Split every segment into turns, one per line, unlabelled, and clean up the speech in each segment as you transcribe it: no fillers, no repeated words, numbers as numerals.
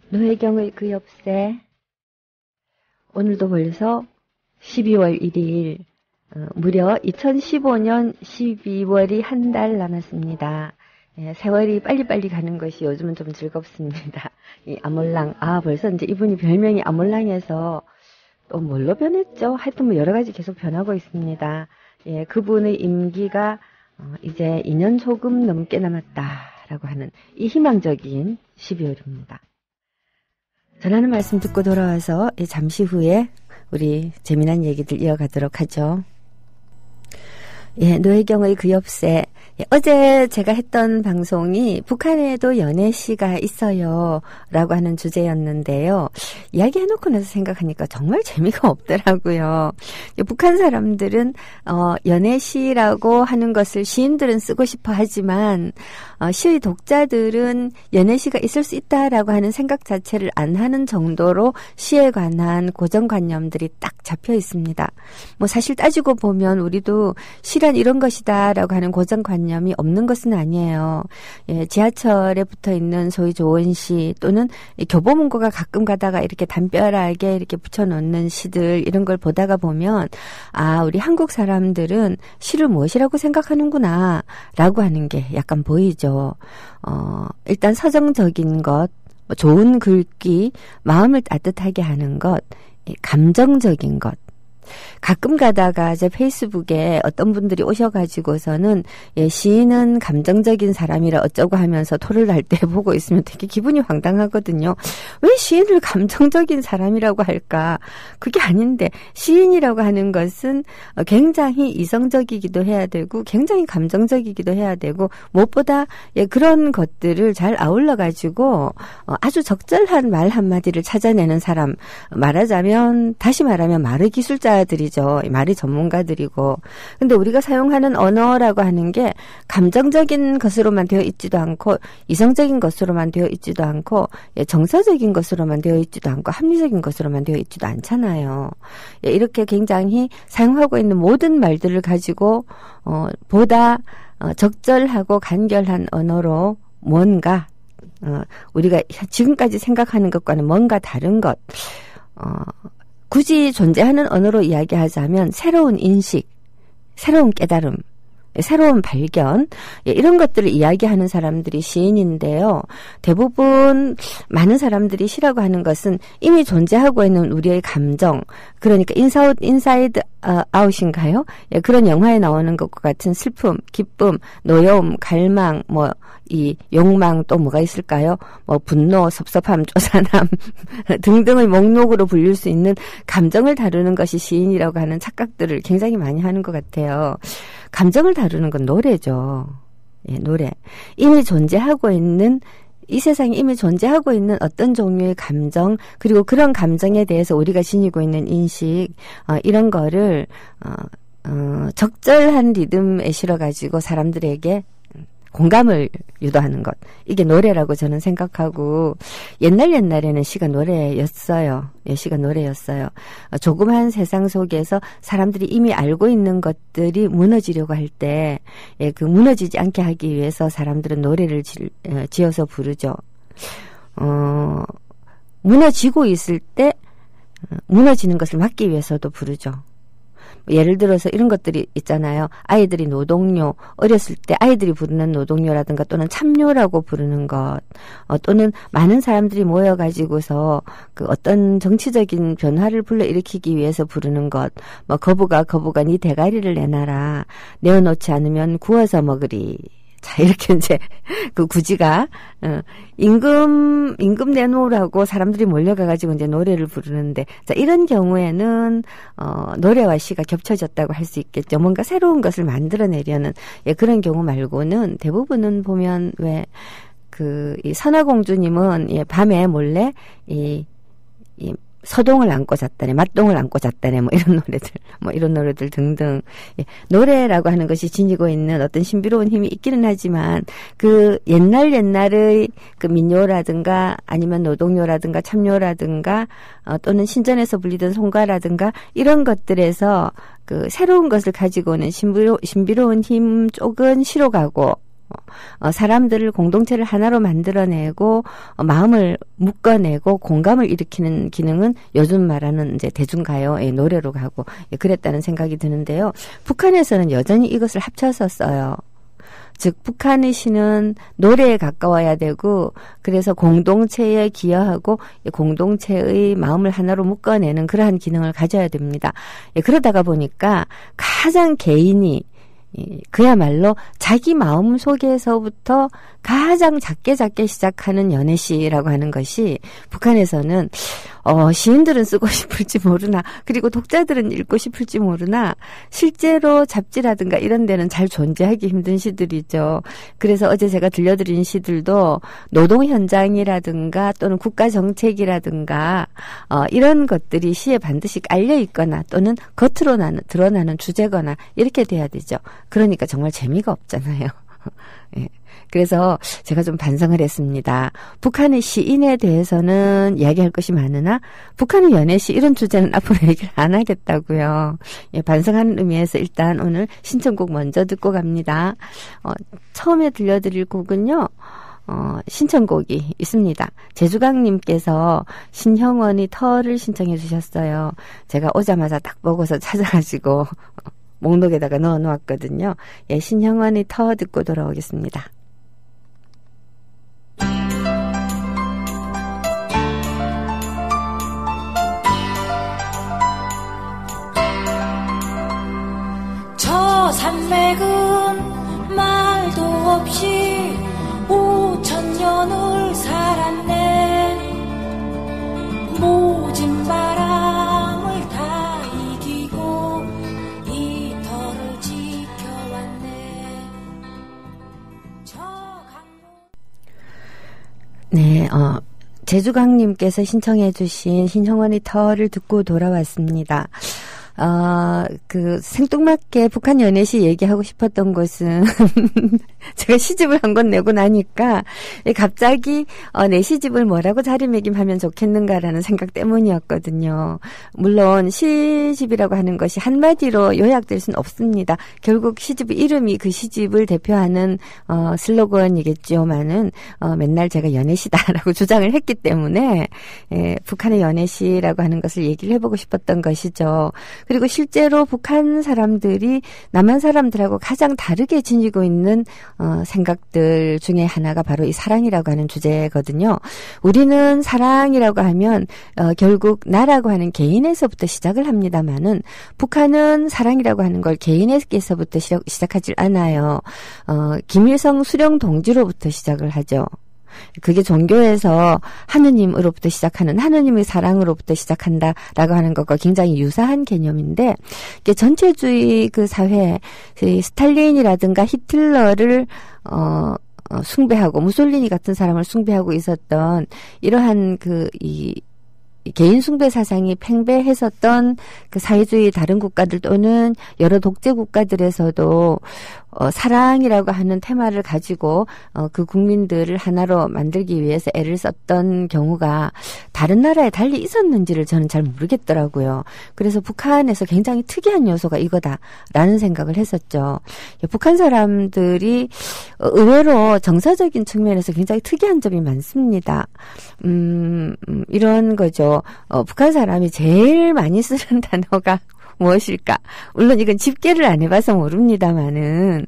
노혜경의 그 엽새. 오늘도 벌써 12월 1일, 무려 2015년 12월이 한 달 남았습니다. 예, 세월이 빨리빨리 가는 것이 요즘은 좀 즐겁습니다. 이 아몰랑, 벌써 이제 이분이 별명이 아몰랑에서 또 뭘로 변했죠? 하여튼 뭐 여러 가지 계속 변하고 있습니다. 예, 그분의 임기가 이제 2년 조금 넘게 남았다라고 하는 이 희망적인 12월입니다. 전하는 말씀 듣고 돌아와서 잠시 후에 우리 재미난 얘기들 이어가도록 하죠. 예, 노혜경의 그 엽새. 예, 어제 제가 했던 방송이 북한에도 연애시가 있어요 라고 하는 주제였는데요. 이야기해놓고 나서 생각하니까 정말 재미가 없더라고요. 북한 사람들은 연애시라고 하는 것을 시인들은 쓰고 싶어 하지만 시의 독자들은 연애시가 있을 수 있다라고 하는 생각 자체를 안 하는 정도로 시에 관한 고정관념들이 딱 잡혀 있습니다. 뭐 사실 따지고 보면 우리도 시란 이런 것이다라고 하는 고정관념이 없는 것은 아니에요. 예, 지하철에 붙어 있는 소위 좋은 시 또는 교보문고가 가끔 가다가 이렇게 담벼락에 이렇게 붙여놓는 시들 이런 걸 보다가 보면 우리 한국 사람들은 시를 무엇이라고 생각하는구나 라고 하는 게 약간 보이죠. 일단 서정적인 것, 좋은 글귀, 마음을 따뜻하게 하는 것, 감정적인 것. 가끔 가다가 제 페이스북에 어떤 분들이 오셔가지고서는 시인은 감정적인 사람이라 어쩌고 하면서 토를 할 때 보고 있으면 되게 기분이 황당하거든요. 왜 시인을 감정적인 사람이라고 할까? 그게 아닌데 시인이라고 하는 것은 굉장히 이성적이기도 해야 되고 굉장히 감정적이기도 해야 되고 무엇보다 그런 것들을 잘 아울러가지고 아주 적절한 말 한마디를 찾아내는 사람, 말하자면 다시 말하면 말의 기술자들이죠. 말이 전문가들이고. 근데 우리가 사용하는 언어라고 하는 게 감정적인 것으로만 되어 있지도 않고 이성적인 것으로만 되어 있지도 않고 정서적인 것으로만 되어 있지도 않고 합리적인 것으로만 되어 있지도 않잖아요. 이렇게 굉장히 사용하고 있는 모든 말들을 가지고 보다 적절하고 간결한 언어로 뭔가 우리가 지금까지 생각하는 것과는 뭔가 다른 것 굳이 존재하는 언어로 이야기하자면 새로운 인식, 새로운 깨달음, 새로운 발견 이런 것들을 이야기하는 사람들이 시인인데요. 대부분 많은 사람들이 시라고 하는 것은 이미 존재하고 있는 우리의 감정, 그러니까 인사이드 아웃인가요? 그런 영화에 나오는 것과 같은 슬픔, 기쁨, 노여움, 갈망, 이 욕망 또 뭐가 있을까요? 분노, 섭섭함, 쪼잔함 등등의 목록으로 불릴 수 있는 감정을 다루는 것이 시인이라고 하는 착각들을 굉장히 많이 하는 것 같아요. 감정을 다루는 건 노래죠. 예, 노래. 이미 존재하고 있는 이 세상에 이미 존재하고 있는 어떤 종류의 감정 그리고 그런 감정에 대해서 우리가 지니고 있는 인식 이런 거를 적절한 리듬에 실어가지고 사람들에게 공감을 유도하는 것. 이게 노래라고 저는 생각하고 옛날에는 시가 노래였어요. 시가 노래였어요. 조그만 세상 속에서 사람들이 이미 알고 있는 것들이 무너지려고 할 때 그 무너지지 않게 하기 위해서 사람들은 노래를 지어서 부르죠. 무너지고 있을 때 무너지는 것을 막기 위해서도 부르죠. 예를 들어서 이런 것들이 있잖아요. 아이들이 노동요, 어렸을 때 아이들이 부르는 노동요라든가 또는 참요라고 부르는 것, 또는 많은 사람들이 모여가지고서 그 어떤 정치적인 변화를 불러일으키기 위해서 부르는 것, 거부가 네 대가리를 내놔라, 내어놓지 않으면 구워서 먹으리. 자, 이렇게 이제, 그 구지가, 임금 내놓으라고 사람들이 몰려가가지고 이제 노래를 부르는데, 자, 이런 경우에는, 노래와 시가 겹쳐졌다고 할 수 있겠죠. 뭔가 새로운 것을 만들어내려는, 그런 경우 말고는 대부분은 보면 이 선화공주님은, 밤에 몰래, 서동을 안고 잤다네, 맞동을 안고 잤다네, 이런 노래들 등등. 노래라고 하는 것이 지니고 있는 어떤 신비로운 힘이 있기는 하지만, 그 옛날의 그 민요라든가, 아니면 노동요라든가, 참요라든가, 또는 신전에서 불리던 송가라든가, 이런 것들에서 그 새로운 것을 가지고 오는 신비로운 힘 쪽은 시로 가고, 사람들을 공동체를 하나로 만들어내고 마음을 묶어내고 공감을 일으키는 기능은 요즘 말하는 이제 대중가요의 노래로 가고 그랬다는 생각이 드는데요. 북한에서는 여전히 이것을 합쳐서 써요. 즉 북한의 시는 노래에 가까워야 되고 그래서 공동체에 기여하고 공동체의 마음을 하나로 묶어내는 그러한 기능을 가져야 됩니다. 그러다가 보니까 가장 개인이 그야말로 자기 마음 속에서부터 가장 작게 시작하는 연애시라고 하는 것이 북한에서는 시인들은 쓰고 싶을지 모르나 그리고 독자들은 읽고 싶을지 모르나 실제로 잡지라든가 이런 데는 잘 존재하기 힘든 시들이죠. 그래서 어제 제가 들려드린 시들도 노동 현장이라든가 또는 국가 정책이라든가 이런 것들이 시에 반드시 깔려 있거나 또는 겉으로 드러나는 주제거나 이렇게 돼야 되죠. 그러니까 정말 재미가 없잖아요. 예. 그래서 제가 좀 반성을 했습니다. 북한의 시인에 대해서는 이야기할 것이 많으나 북한의 연애시 이런 주제는 앞으로 얘기를 안 하겠다고요. 예, 반성하는 의미에서 일단 오늘 신청곡 먼저 듣고 갑니다. 처음에 들려드릴 곡은요. 신청곡이 있습니다. 제주강님께서 신형원이 터를 신청해 주셨어요. 제가 오자마자 딱 보고서 찾아가지고 목록에다가 넣어 놓았거든요. 예, 신형원이 터 듣고 돌아오겠습니다.
저 산맥은 말도 없이 5000년을 살았네. 모진 바람을 다 이기고 이 터를 지켜왔네. 저 강물.
네, 제주강님께서 신청해 주신 신형원의 터를 듣고 돌아왔습니다. 생뚱맞게 북한 연애시 얘기하고 싶었던 것은 제가 시집을 한 권 내고 나니까 갑자기 내 시집을 뭐라고 자리매김하면 좋겠는가라는 생각 때문이었거든요. 물론 시집이라고 하는 것이 한마디로 요약될 수는 없습니다. 결국 시집 이름이 그 시집을 대표하는 슬로건이겠지만은 맨날 제가 연애시다라고 주장을 했기 때문에 북한의 연애시라고 하는 것을 얘기를 해보고 싶었던 것이죠. 그리고 실제로 북한 사람들이 남한 사람들하고 가장 다르게 지니고 있는 생각들 중에 하나가 바로 이 사랑이라고 하는 주제거든요. 우리는 사랑이라고 하면 결국 나라고 하는 개인에서부터 시작을 합니다만은 북한은 사랑이라고 하는 걸 개인에게서부터 시작하지 않아요. 김일성 수령 동지로부터 시작을 하죠. 그게 종교에서 하느님으로부터 시작하는 하느님의 사랑으로부터 시작한다라고 하는 것과 굉장히 유사한 개념인데 이게 전체주의 그 사회 스탈린이라든가 히틀러를 숭배하고 무솔리니 같은 사람을 숭배하고 있었던 이러한 이 개인 숭배 사상이 팽배했었던 그 사회주의 다른 국가들 또는 여러 독재 국가들에서도 사랑이라고 하는 테마를 가지고 그 국민들을 하나로 만들기 위해서 애를 썼던 경우가 다른 나라에 달리 있었는지를 저는 잘 모르겠더라고요. 그래서 북한에서 굉장히 특이한 요소가 이거다라는 생각을 했었죠. 북한 사람들이 의외로 정서적인 측면에서 굉장히 특이한 점이 많습니다. 이런 거죠. 북한 사람이 제일 많이 쓰는 단어가 무엇일까? 물론 이건 집계를 안 해봐서 모릅니다만은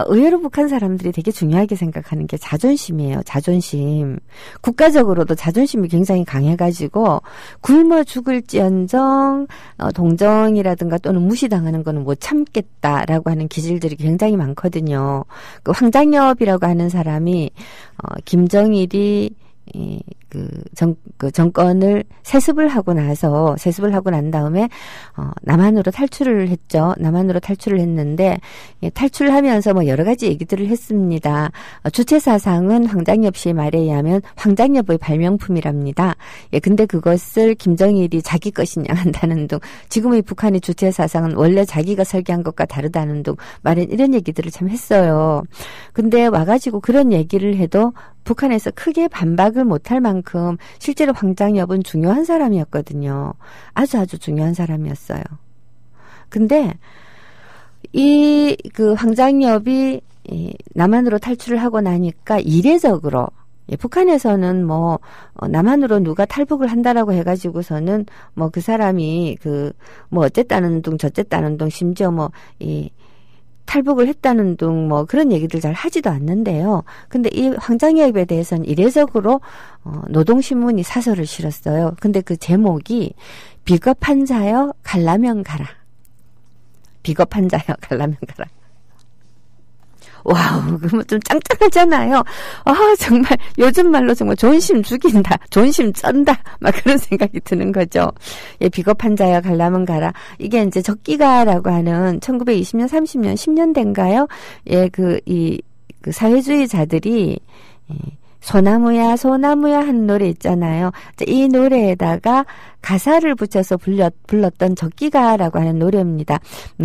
의외로 북한 사람들이 되게 중요하게 생각하는 게 자존심이에요. 자존심. 국가적으로도 자존심이 굉장히 강해가지고 굶어 죽을지언정 동정이라든가 또는 무시당하는 거는 못 참겠다라고 하는 기질들이 굉장히 많거든요. 그 황장엽이라고 하는 사람이 김정일이 정권을 세습을 하고 난 다음에, 남한으로 탈출을 했죠. 남한으로 탈출을 했는데, 탈출하면서 뭐 여러 가지 얘기들을 했습니다. 주체사상은 황장엽 씨의 말에 의하면 황장엽의 발명품이랍니다. 근데 그것을 김정일이 자기 것이냐 한다는 등, 지금의 북한의 주체사상은 원래 자기가 설계한 것과 다르다는 등, 이런 얘기들을 참 했어요. 근데 와가지고 그런 얘기를 해도 북한에서 크게 반박을 못할 만큼 실제로 황장엽은 중요한 사람이었거든요. 아주 중요한 사람이었어요. 근데 그 황장엽이 남한으로 탈출을 하고 나니까 이례적으로 북한에서는 뭐 남한으로 누가 탈북을 한다라고 해가지고서는 뭐 그 사람이 뭐 어쨌다는 둥 저쨌다는 둥 심지어 뭐 탈북을 했다는 둥 뭐 그런 얘기들 잘 하지도 않는데요. 근데 이 황장엽에 대해서는 이례적으로 노동신문이 사설을 실었어요. 근데 그 제목이 비겁한 자여 갈라면 가라. 비겁한 자여 갈라면 가라. 와우, 그럼 좀 짱짱하잖아요. 정말 요즘 말로 정말 존심 죽인다, 존심 쩐다, 막 그런 생각이 드는 거죠. 예, 비겁한 자여 갈라면 가라. 이게 이제 적기가라고 하는 1920년, 30년, 10년대인가요? 예, 그 사회주의자들이 소나무야 소나무야 하는 노래 있잖아요. 이 노래에다가 가사를 붙여서 불렀던 적기가라고 하는 노래입니다.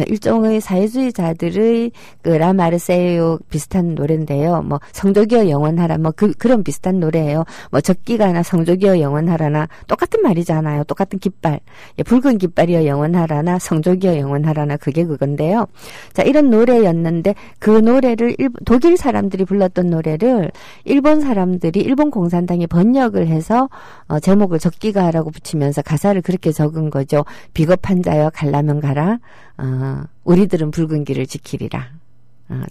일종의 사회주의자들의 라마르세유 비슷한 노래인데요. 뭐 성조기여 영원하라 뭐 그런 비슷한 노래예요. 뭐 적기가나 성조기여 영원하라나 똑같은 말이잖아요. 똑같은 깃발. 붉은 깃발이여 영원하라나 성조기여 영원하라나 그게 그건데요. 자, 이런 노래였는데 그 노래를 독일 사람들이 불렀던 노래를 일본 사람들이 일본 공산당이 번역을 해서 제목을 적기가라고 붙이면서 가사를 그렇게 적은 거죠. 비겁한 자여 갈라면 가라. 우리들은 붉은 길을 지키리라.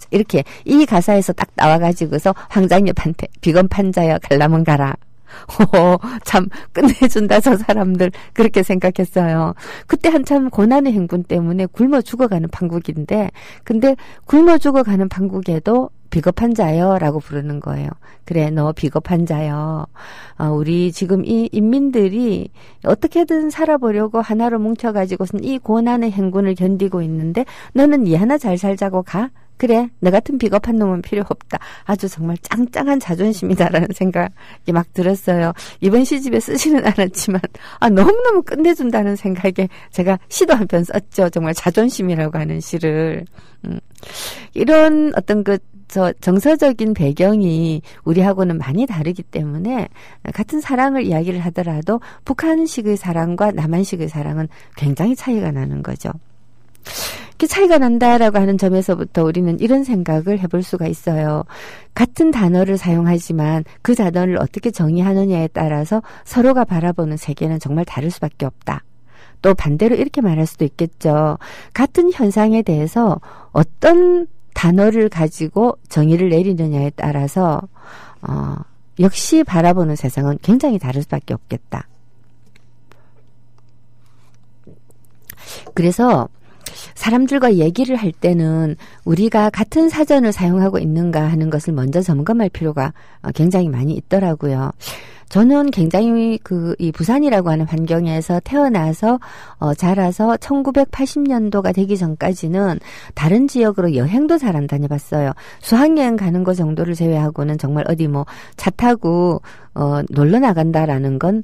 이렇게 이 가사에서 딱 나와가지고서 황장엽한테 비겁한 자여 갈라면 가라. 참 끝내준다 저 사람들 그렇게 생각했어요. 그때 한참 고난의 행군 때문에 굶어 죽어가는 판국인데 근데 굶어 죽어가는 판국에도 비겁한 자여 라고 부르는 거예요. 그래 너 비겁한 자여. 우리 지금 이 인민들이 어떻게든 살아보려고 하나로 뭉쳐가지고선 이 고난의 행군을 견디고 있는데 너는 니 하나 잘 살자고 가? 그래 너 같은 비겁한 놈은 필요 없다. 아주 정말 짱짱한 자존심이다라는 생각이 막 들었어요. 이번 시집에 쓰지는 않았지만 너무너무 끝내준다는 생각에 제가 시도 한 편 썼죠. 정말 자존심이라고 하는 시를. 이런 어떤 정서적인 배경이 우리하고는 많이 다르기 때문에 같은 사랑을 이야기를 하더라도 북한식의 사랑과 남한식의 사랑은 굉장히 차이가 나는 거죠. 이렇게 차이가 난다라고 하는 점에서부터 우리는 이런 생각을 해볼 수가 있어요. 같은 단어를 사용하지만 그 단어를 어떻게 정의하느냐에 따라서 서로가 바라보는 세계는 정말 다를 수밖에 없다. 또 반대로 이렇게 말할 수도 있겠죠. 같은 현상에 대해서 어떤 단어를 가지고 정의를 내리느냐에 따라서 역시 바라보는 세상은 굉장히 다를 수밖에 없겠다. 그래서 사람들과 얘기를 할 때는 우리가 같은 사전을 사용하고 있는가 하는 것을 먼저 점검할 필요가 굉장히 많이 있더라고요. 저는 굉장히 이 부산이라고 하는 환경에서 태어나서 자라서 1980년도가 되기 전까지는 다른 지역으로 여행도 잘 안 다녀봤어요. 수학여행 가는 거 정도를 제외하고는 정말 어디 뭐 차 타고 놀러 나간다라는 건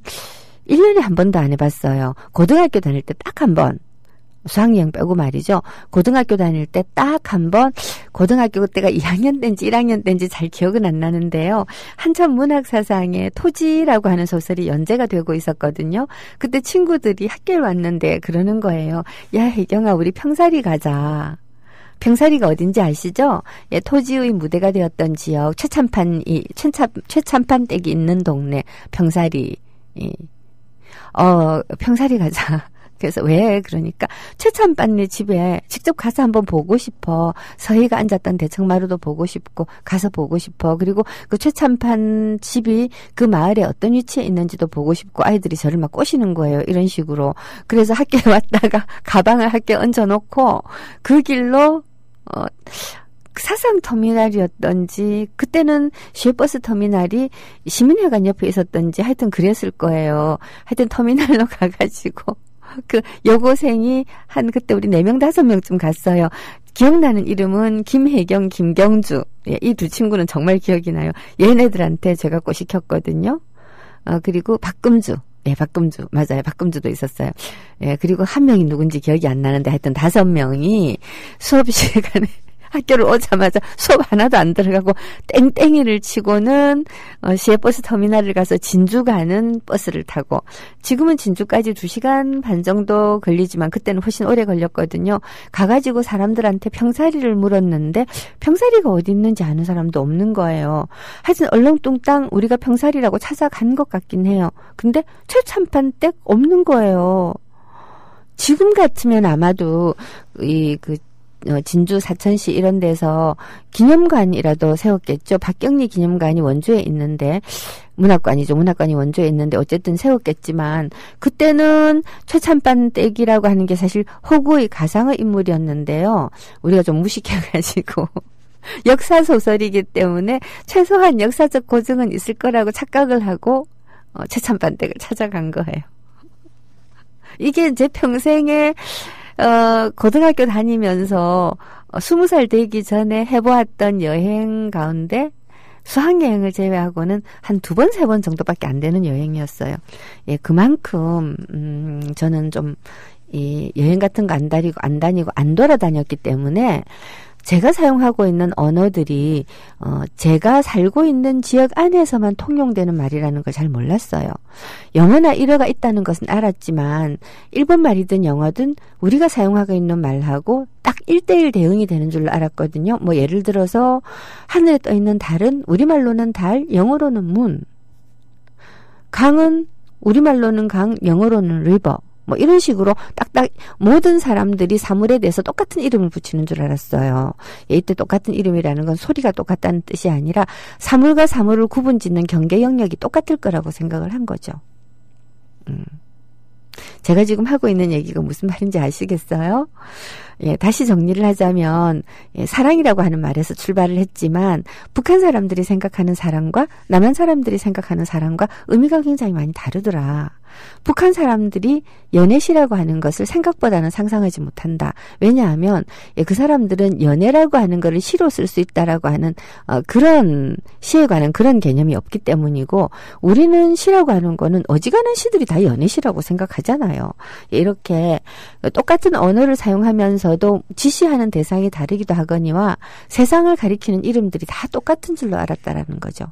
1년에 한 번도 안 해봤어요. 고등학교 다닐 때 딱 한 번. 수학여행 빼고 말이죠. 고등학교 다닐 때 딱 한 번, 고등학교 그때가 2학년 때인지 1학년 때인지 잘 기억은 안 나는데요. 한참 문학사상에 토지라고 하는 소설이 연재가 되고 있었거든요. 그때 친구들이 학교에 왔는데 그러는 거예요. 야, 혜경아, 우리 평사리 가자. 평사리가 어딘지 아시죠? 예, 토지의 무대가 되었던 지역, 최참판 댁이 있는 동네, 평사리. 평사리 가자. 그래서 왜? 그러니까 최참판네 집에 직접 가서 한번 보고 싶어. 서희가 앉았던 대청마루도 보고 싶고 가서 보고 싶어. 그리고 그 최참판 집이 그 마을에 어떤 위치에 있는지도 보고 싶고 아이들이 저를 막 꼬시는 거예요. 이런 식으로. 그래서 학교에 왔다가 가방을 학교에 얹어놓고 그 길로 사상터미널이었던지 그때는 시외버스 터미널이 시민회관 옆에 있었던지 하여튼 그랬을 거예요. 하여튼 터미널로 가가지고 그 여고생이 그때 우리 4명 5명쯤 갔어요. 기억나는 이름은 김혜경, 김경주. 예, 이 두 친구는 정말 기억이 나요. 얘네들한테 제가 꼬시켰거든요. 그리고 박금주. 예, 박금주. 맞아요. 박금주도 있었어요. 예, 그리고 한 명이 누군지 기억이 안 나는데 하여튼 5명이 수업 시간에 학교를 오자마자 수업 하나도 안 들어가고 땡땡이를 치고는 시외버스 터미널을 가서 진주 가는 버스를 타고, 지금은 진주까지 2시간 반 정도 걸리지만 그때는 훨씬 오래 걸렸거든요. 가가지고 사람들한테 평사리를 물었는데 평사리가 어디 있는지 아는 사람도 없는 거예요. 하여튼 얼렁뚱땅 우리가 평사리라고 찾아간 것 같긴 해요. 근데 최참판댁 없는 거예요. 지금 같으면 아마도 진주 사천시 이런 데서 기념관이라도 세웠겠죠. 박경리 기념관이 원주에 있는데, 문학관이 원주에 있는데 어쨌든 세웠겠지만, 그때는 최참반 댁이라고 하는 게 사실 호구의 가상의 인물이었는데요. 우리가 좀 무식해가지고 역사 소설이기 때문에 최소한 역사적 고증은 있을 거라고 착각을 하고 최참반 댁을 찾아간 거예요. 이게 제 평생에 고등학교 다니면서 20살 되기 전에 해보았던 여행 가운데 수학여행을 제외하고는 한 2번, 3번 정도밖에 안 되는 여행이었어요. 예, 그만큼 저는 좀 이 여행 같은 거 안 다니고 안 돌아다녔기 때문에 제가 사용하고 있는 언어들이 제가 살고 있는 지역 안에서만 통용되는 말이라는 걸 잘 몰랐어요. 영어나 일어가 있다는 것은 알았지만 일본 말이든 영어든 우리가 사용하고 있는 말하고 딱 1:1 대응이 되는 줄로 알았거든요. 뭐 예를 들어서 하늘에 떠 있는 달은 우리말로는 달, 영어로는 문. 강은 우리말로는 강, 영어로는 리버. 뭐 이런 식으로 딱딱 모든 사람들이 사물에 대해서 똑같은 이름을 붙이는 줄 알았어요. 이때 똑같은 이름이라는 건 소리가 똑같다는 뜻이 아니라 사물과 사물을 구분짓는 경계 영역이 똑같을 거라고 생각을 한 거죠. 제가 지금 하고 있는 얘기가 무슨 말인지 아시겠어요? 예, 다시 정리를 하자면 사랑이라고 하는 말에서 출발을 했지만 북한 사람들이 생각하는 사랑과 남한 사람들이 생각하는 사랑과 의미가 굉장히 많이 다르더라. 북한 사람들이 연애시라고 하는 것을 생각보다는 상상하지 못한다. 왜냐하면 그 사람들은 연애라고 하는 것을 시로 쓸 수 있다라고 하는 그런 시에 관한 그런 개념이 없기 때문이고, 우리는 시라고 하는 거는 어지간한 시들이 다 연애시라고 생각하잖아요. 이렇게 똑같은 언어를 사용하면서도 지시하는 대상이 다르기도 하거니와 세상을 가리키는 이름들이 다 똑같은 줄로 알았다라는 거죠.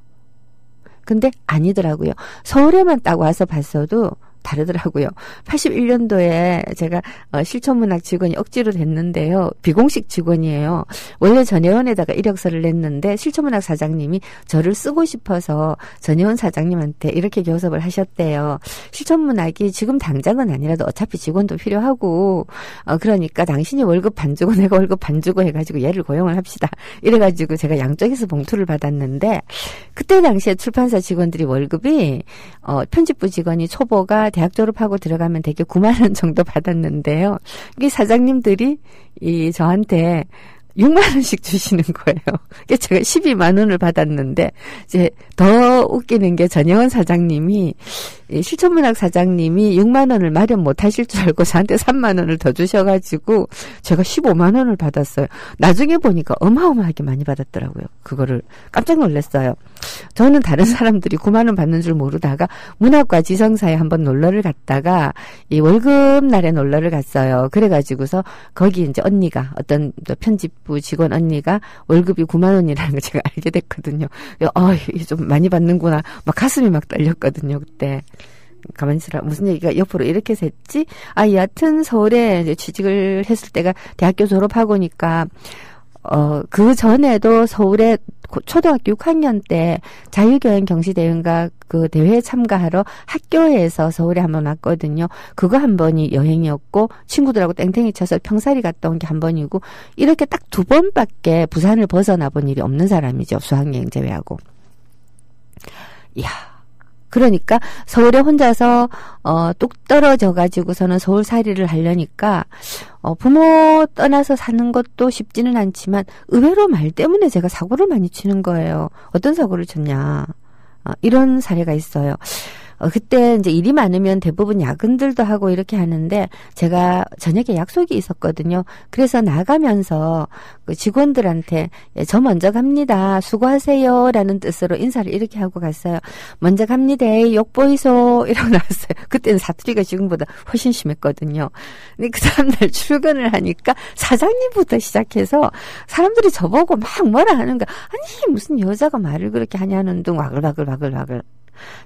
근데 아니더라고요. 서울에만 딱 와서 봤어도 다르더라고요. 81년도에 제가 실천문학 직원이 억지로 됐는데요. 비공식 직원이에요. 원래 전혜원에다가 이력서를 냈는데 실천문학 사장님이 저를 쓰고 싶어서 전혜원 사장님한테 이렇게 교섭을 하셨대요. 실천문학이 지금 당장은 아니라도 어차피 직원도 필요하고 그러니까 당신이 월급 반 주고 내가 월급 반 주고 해가지고 얘를 고용을 합시다. 이래가지고 제가 양쪽에서 봉투를 받았는데, 그때 당시에 출판사 직원들이 월급이 편집부 직원이 초보가 대학 졸업하고 들어가면 대개 9만 원 정도 받았는데요. 이게 사장님들이 저한테 6만 원씩 주시는 거예요. 그래서 제가 12만 원을 받았는데, 이제 더 웃기는 게 전혜원 사장님이, 실천문학 사장님이 6만 원을 마련 못 하실 줄 알고 저한테 3만 원을 더 주셔가지고 제가 15만 원을 받았어요. 나중에 보니까 어마어마하게 많이 받았더라고요. 그거를 깜짝 놀랐어요. 저는 다른 사람들이 9만 원 받는 줄 모르다가 문학과 지성사에 한번 놀러를 갔다가 이 월급날에 놀러를 갔어요. 그래가지고서 거기 이제 언니가, 어떤 편집부 직원 언니가 월급이 9만 원이라는 걸 제가 알게 됐거든요. 이게 좀 많이 받는구나. 막 가슴이 막 떨렸거든요, 그때. 가만히 있으라. 무슨 얘기가 옆으로 이렇게 샜지? 여하튼 서울에 이제 취직을 했을 때가 대학교 졸업하고니까, 그 전에도 서울에 초등학교 6학년 때 자유교양 경시대회인가 그 대회에 참가하러 학교에서 서울에 한번 왔거든요. 그거 한 번이 여행이었고, 친구들하고 땡땡이 쳐서 평사리 갔다 온 게 한 번이고, 이렇게 딱 2번밖에 부산을 벗어나 본 일이 없는 사람이죠. 수학여행 제외하고. 이야. 그러니까 서울에 혼자서 뚝 떨어져가지고서는 서울살이를 하려니까 부모 떠나서 사는 것도 쉽지는 않지만 의외로 말 때문에 제가 사고를 많이 치는 거예요. 어떤 사고를 쳤냐, 이런 사례가 있어요. 그때 이제 일이 많으면 대부분 야근들도 하고 이렇게 하는데 제가 저녁에 약속이 있었거든요. 그래서 나가면서 그 직원들한테 저 먼저 갑니다. 수고하세요. 라는 뜻으로 인사를 이렇게 하고 갔어요. 먼저 갑니다. 욕 보이소. 이러고 나왔어요. 그때는 사투리가 지금보다 훨씬 심했거든요. 근데 그 다음날 출근을 하니까 사장님부터 시작해서 사람들이 저보고 막 뭐라 하는 거야. 아니 무슨 여자가 말을 그렇게 하냐는 둥 와글와글.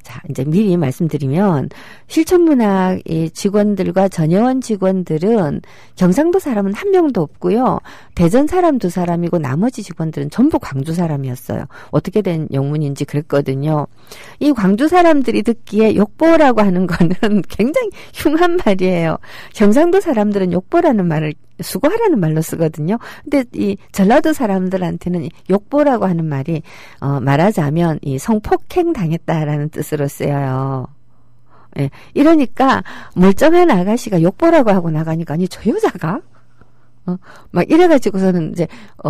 자, 이제 미리 말씀드리면 실천문학 직원들과 전혜원 직원들은 경상도 사람은 한 명도 없고요. 대전 사람 2사람이고 나머지 직원들은 전부 광주 사람이었어요. 어떻게 된 영문인지 그랬거든요. 이 광주 사람들이 듣기에 욕보라고 하는 거는 굉장히 흉한 말이에요. 경상도 사람들은 욕보라는 말을 수고하라는 말로 쓰거든요. 근데 이 전라도 사람들한테는 욕보라고 하는 말이 말하자면 이 성폭행 당했다라는 뜻으로 쓰여요. 예. 이러니까 멀쩡한 아가씨가 욕보라고 하고 나가니까 아니 저 여자가 막 이래가지고서는 이제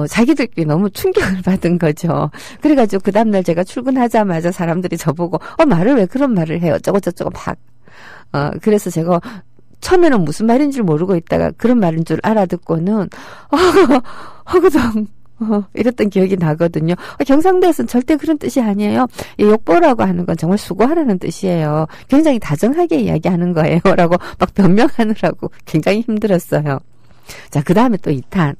자기들끼리 너무 충격을 받은 거죠. 그래가지고 그 다음날 제가 출근하자마자 사람들이 저보고 말을 왜 그런 말을 해요. 저쩌고 막 그래서 제가 처음에는 무슨 말인지 모르고 있다가 그런 말인 줄 알아듣고는 허구덩 이랬던 기억이 나거든요. 경상도에서는 절대 그런 뜻이 아니에요. 욕보라고 하는 건 정말 수고하라는 뜻이에요. 굉장히 다정하게 이야기하는 거예요. 라고 막 변명하느라고 굉장히 힘들었어요. 자, 그 다음에 또 2탄.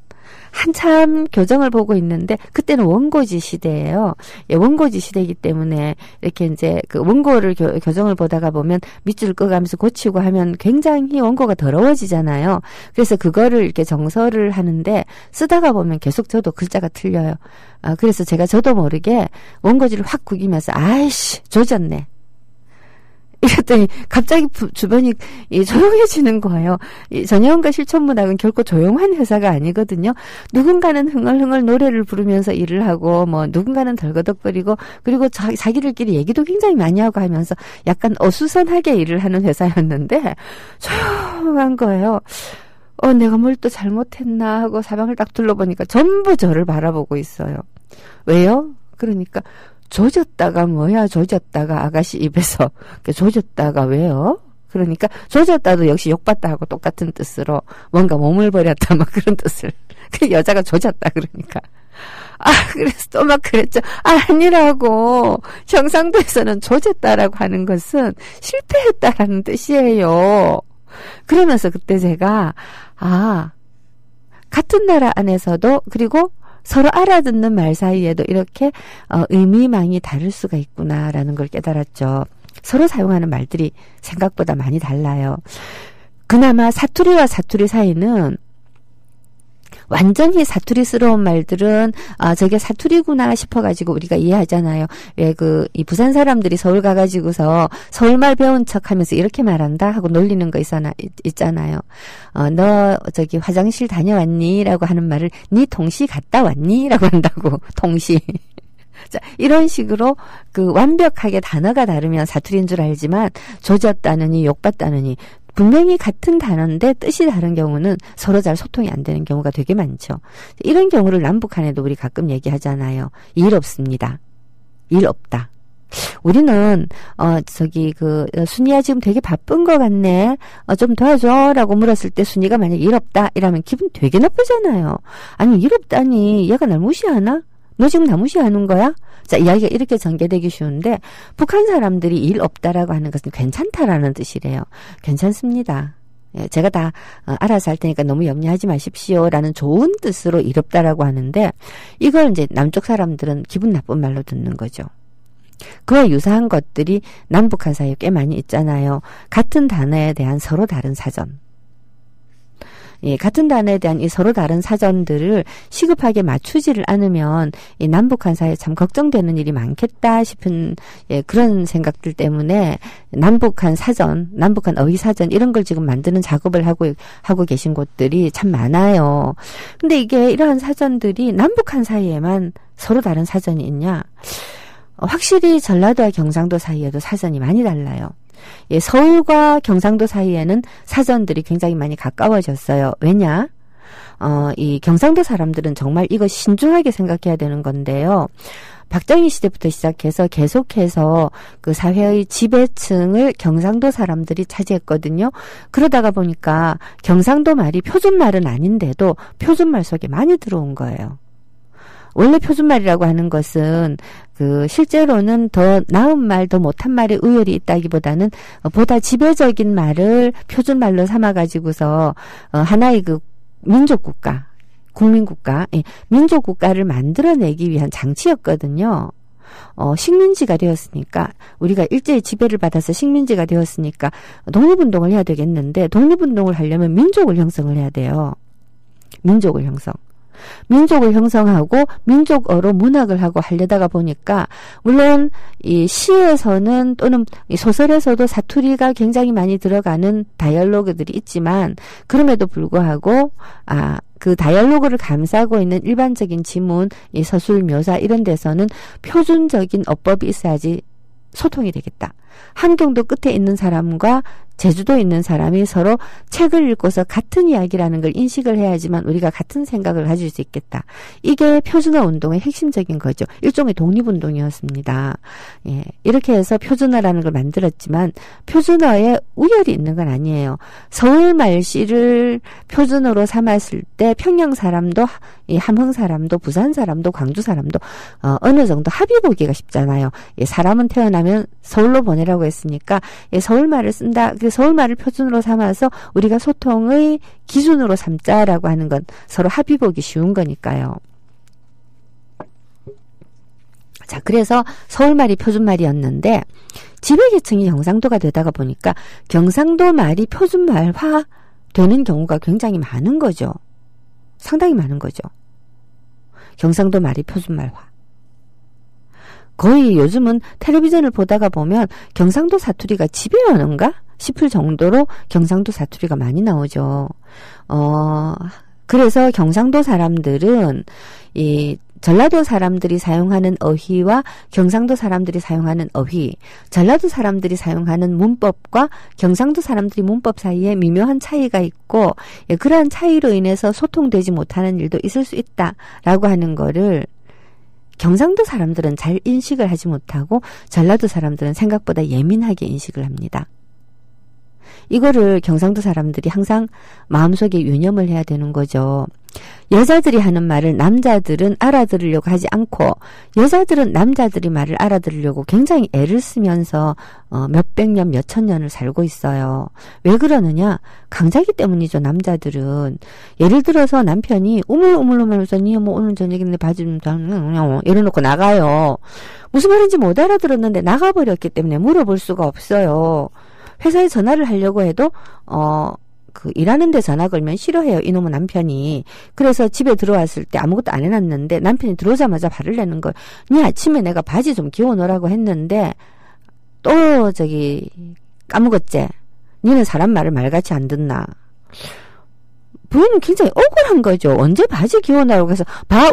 한참 교정을 보고 있는데 그때는 원고지 시대예요. 예, 원고지 시대이기 때문에 이렇게 이제 그 원고를 교정을 보다가 보면 밑줄 끄가면서 고치고 하면 굉장히 원고가 더러워지잖아요. 그래서 그거를 이렇게 정서를 하는데 쓰다가 보면 계속 저도 글자가 틀려요. 그래서 제가 저도 모르게 원고지를 확 구기면서 아이씨 조졌네. 이랬더니 갑자기 주변이 조용해지는 거예요. 이 전혜원과 실천문학은 결코 조용한 회사가 아니거든요. 누군가는 흥얼흥얼 노래를 부르면서 일을 하고 뭐 누군가는 덜거덕거리고 그리고 자기들끼리 얘기도 굉장히 많이 하고 하면서 약간 어수선하게 일을 하는 회사였는데 조용한 거예요. 내가 뭘 또 잘못했나 하고 사방을 딱 둘러보니까 전부 저를 바라보고 있어요. 왜요? 그러니까 조졌다가 뭐야 조졌다가 아가씨 입에서 조졌다가 왜요? 그러니까 조졌다도 역시 욕받다 하고 똑같은 뜻으로 뭔가 몸을 버렸다 막 그런 뜻을 그 여자가 조졌다 그러니까 그래서 또 막 그랬죠. 아니라고 경상도에서는 조졌다라고 하는 것은 실패했다라는 뜻이에요. 그러면서 그때 제가 같은 나라 안에서도 그리고 서로 알아듣는 말 사이에도 이렇게 의미망이 다를 수가 있구나라는 걸 깨달았죠. 서로 사용하는 말들이 생각보다 많이 달라요. 그나마 사투리와 사투리 사이는 완전히 사투리스러운 말들은 저게 사투리구나 싶어가지고 우리가 이해하잖아요. 왜 이 부산 사람들이 서울 가가지고서 서울말 배운 척하면서 이렇게 말한다 하고 놀리는 거 있잖아요. 너 저기 화장실 다녀왔니? 라고 하는 말을 니 동시 갔다 왔니? 라고 한다고 동시. 자, 이런 식으로 완벽하게 단어가 다르면 사투리인 줄 알지만 조졌다느니 욕받다느니 분명히 같은 단어인데 뜻이 다른 경우는 서로 잘 소통이 안 되는 경우가 되게 많죠. 이런 경우를 남북한에도 우리 가끔 얘기하잖아요. 일 없습니다. 일 없다. 우리는 순이야 지금 되게 바쁜 것 같네. 좀 도와줘 라고 물었을 때 순이가 만약에 일 없다 이러면 기분 되게 나쁘잖아요. 아니 일 없다니 얘가 날 무시하나? 너 지금 나 무시하는 거야? 자, 이야기가 이렇게 전개되기 쉬운데 북한 사람들이 일 없다라고 하는 것은 괜찮다라는 뜻이래요. 괜찮습니다. 예, 제가 다 알아서 할 테니까 너무 염려하지 마십시오라는 좋은 뜻으로 일 없다라고 하는데 이걸 이제 남쪽 사람들은 기분 나쁜 말로 듣는 거죠. 그와 유사한 것들이 남북한 사이에 꽤 많이 있잖아요. 같은 단어에 대한 서로 다른 사전. 예, 같은 단어에 대한 이 서로 다른 사전들을 시급하게 맞추지를 않으면 이 남북한 사이에 참 걱정되는 일이 많겠다 싶은 그런 생각들 때문에 남북한 사전, 남북한 어휘 사전 이런 걸 지금 만드는 작업을 하고 계신 곳들이 참 많아요. 근데 이게 이러한 사전들이 남북한 사이에만 서로 다른 사전이 있냐? 확실히 전라도와 경상도 사이에도 사전이 많이 달라요. 예, 서울과 경상도 사이에는 사전들이 굉장히 많이 가까워졌어요. 왜냐? 이 경상도 사람들은 정말 이거 신중하게 생각해야 되는 건데요. 박정희 시대부터 시작해서 계속해서 그 사회의 지배층을 경상도 사람들이 차지했거든요. 그러다가 보니까 경상도 말이 표준말은 아닌데도 표준말 속에 많이 들어온 거예요. 원래 표준말이라고 하는 것은 그 실제로는 더 나은 말, 더 못한 말에 우열이 있다기보다는 보다 지배적인 말을 표준말로 삼아가지고서 하나의 그 민족국가, 국민국가, 민족국가를 만들어내기 위한 장치였거든요. 식민지가 되었으니까, 우리가 일제히 지배를 받아서 식민지가 되었으니까 독립운동을 해야 되겠는데, 독립운동을 하려면 민족을 형성을 해야 돼요. 민족을 형성하고 민족어로 문학을 하고 하려다가 보니까 물론 이 시에서는 또는 이 소설에서도 사투리가 굉장히 많이 들어가는 다이얼로그들이 있지만 그럼에도 불구하고 그 다이얼로그를 감싸고 있는 일반적인 지문, 이 서술, 묘사 이런 데서는 표준적인 어법이 있어야지 소통이 되겠다. 한경도 끝에 있는 사람과 제주도에 있는 사람이 서로 책을 읽고서 같은 이야기라는 걸 인식을 해야지만 우리가 같은 생각을 가질 수 있겠다. 이게 표준어 운동의 핵심적인 거죠. 일종의 독립운동이었습니다. 예, 이렇게 해서 표준어라는 걸 만들었지만 표준어에 우열이 있는 건 아니에요. 서울 말씨를 표준어로 삼았을 때 평양 사람도, 이 함흥 사람도, 부산 사람도, 광주 사람도 어느 정도 합의 보기가 쉽잖아요. 예, 사람은 태어나면 서울로 보내라고 했으니까 예, 서울말을 쓴다. 서울말을 표준으로 삼아서 우리가 소통의 기준으로 삼자라고 하는 건 서로 합의 보기 쉬운 거니까요. 자, 그래서 서울말이 표준말이었는데 지배계층이 경상도가 되다가 보니까 경상도 말이 표준말화 되는 경우가 굉장히 많은 거죠. 상당히 많은 거죠. 경상도 말이 표준말화. 거의 요즘은 텔레비전을 보다가 보면 경상도 사투리가 지배언어인가 싶을 정도로 경상도 사투리가 많이 나오죠. 그래서 경상도 사람들은 이 전라도 사람들이 사용하는 어휘와 경상도 사람들이 사용하는 어휘, 전라도 사람들이 사용하는 문법과 경상도 사람들이 문법 사이에 미묘한 차이가 있고, 예, 그러한 차이로 인해서 소통되지 못하는 일도 있을 수 있다라고 하는 거를 경상도 사람들은 잘 인식을 하지 못하고 전라도 사람들은 생각보다 예민하게 인식을 합니다. 이거를 경상도 사람들이 항상 마음속에 유념을 해야 되는 거죠. 여자들이 하는 말을 남자들은 알아들으려고 하지 않고 여자들은 남자들이 말을 알아들으려고 굉장히 애를 쓰면서 몇백 년, 몇천 년을 살고 있어요. 왜 그러느냐? 강자기 때문이죠. 남자들은. 예를 들어서 남편이 우물우물하면서 니 뭐 오늘 저녁에 바지 좀 이래놓고 나가요. 무슨 말인지 못 알아들었는데 나가버렸기 때문에 물어볼 수가 없어요. 회사에 전화를 하려고 해도 일하는 데 전화 걸면 싫어해요. 이놈의 남편이. 그래서 집에 들어왔을 때 아무것도 안 해놨는데 남편이 들어오자마자 화를 내는 거예요. 니 아침에 내가 바지 좀 기워놓으라고 했는데 또 까먹었지? 니는 사람 말을 말같이 안 듣나? 부인은 굉장히 억울한 거죠. 언제 바지 기워놔라고 해서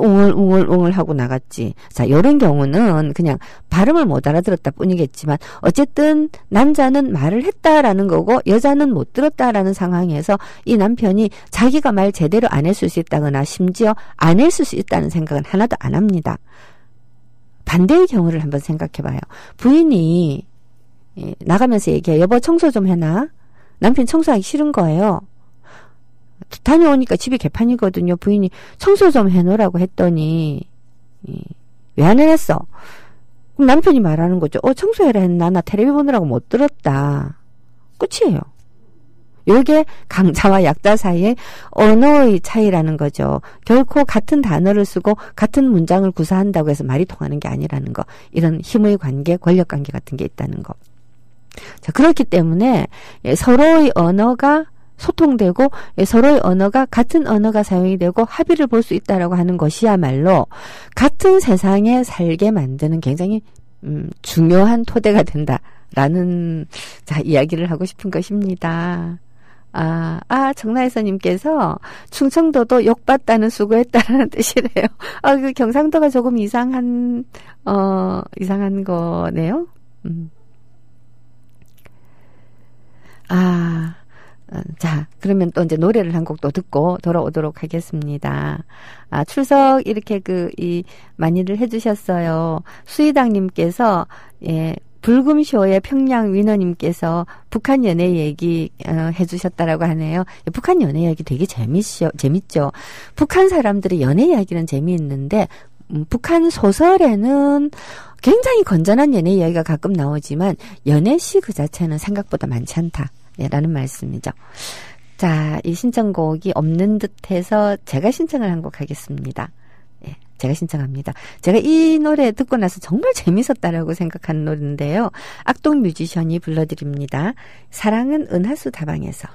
웅얼웅얼 하고 나갔지. 자, 이런 경우는 그냥 발음을 못 알아들었다 뿐이겠지만 어쨌든 남자는 말을 했다라는 거고 여자는 못 들었다라는 상황에서 이 남편이 자기가 말 제대로 안 했을 수 있다거나 심지어 안 했을 수 있다는 생각은 하나도 안 합니다. 반대의 경우를 한번 생각해봐요. 부인이 나가면서 얘기해요. 여보 청소 좀 해놔. 남편 청소하기 싫은 거예요. 다녀오니까 집이 개판이거든요. 부인이 청소 좀 해놓으라고 했더니 왜 안 해놨어? 그럼 남편이 말하는 거죠. 청소해라 했나? 나 텔레비 보느라고 못 들었다. 끝이에요. 이게 강자와 약자 사이의 언어의 차이라는 거죠. 결코 같은 단어를 쓰고 같은 문장을 구사한다고 해서 말이 통하는 게 아니라는 거. 이런 힘의 관계, 권력 관계 같은 게 있다는 거. 자, 그렇기 때문에 서로의 언어가 소통되고 서로의 언어가 같은 언어가 사용이 되고 합의를 볼 수 있다라고 하는 것이야말로 같은 세상에 살게 만드는 굉장히 중요한 토대가 된다라는 이야기를 하고 싶은 것입니다. 정나혜서님께서 충청도도 욕받다는 수고했다라는 뜻이래요. 그 경상도가 조금 이상한 거네요. 자, 그러면 또 이제 노래를 한 곡 또 듣고 돌아오도록 하겠습니다. 출석 이렇게 많이들 해주셨어요. 수희당님께서, 예, 불금쇼의 평양 위너님께서 북한 연애 얘기 해주셨다라고 하네요. 북한 연애 이야기 되게 재밌죠. 북한 사람들의 연애 이야기는 재미있는데 북한 소설에는 굉장히 건전한 연애 이야기가 가끔 나오지만 연애시 그 자체는 생각보다 많지 않다. 라는 말씀이죠. 자, 이 신청곡이 없는 듯해서 제가 신청을 한 곡 하겠습니다. 예, 제가 신청합니다. 제가 이 노래 듣고 나서 정말 재밌었다라고 생각하는 노래인데요. 악동 뮤지션이 불러드립니다. 사랑은 은하수 다방에서.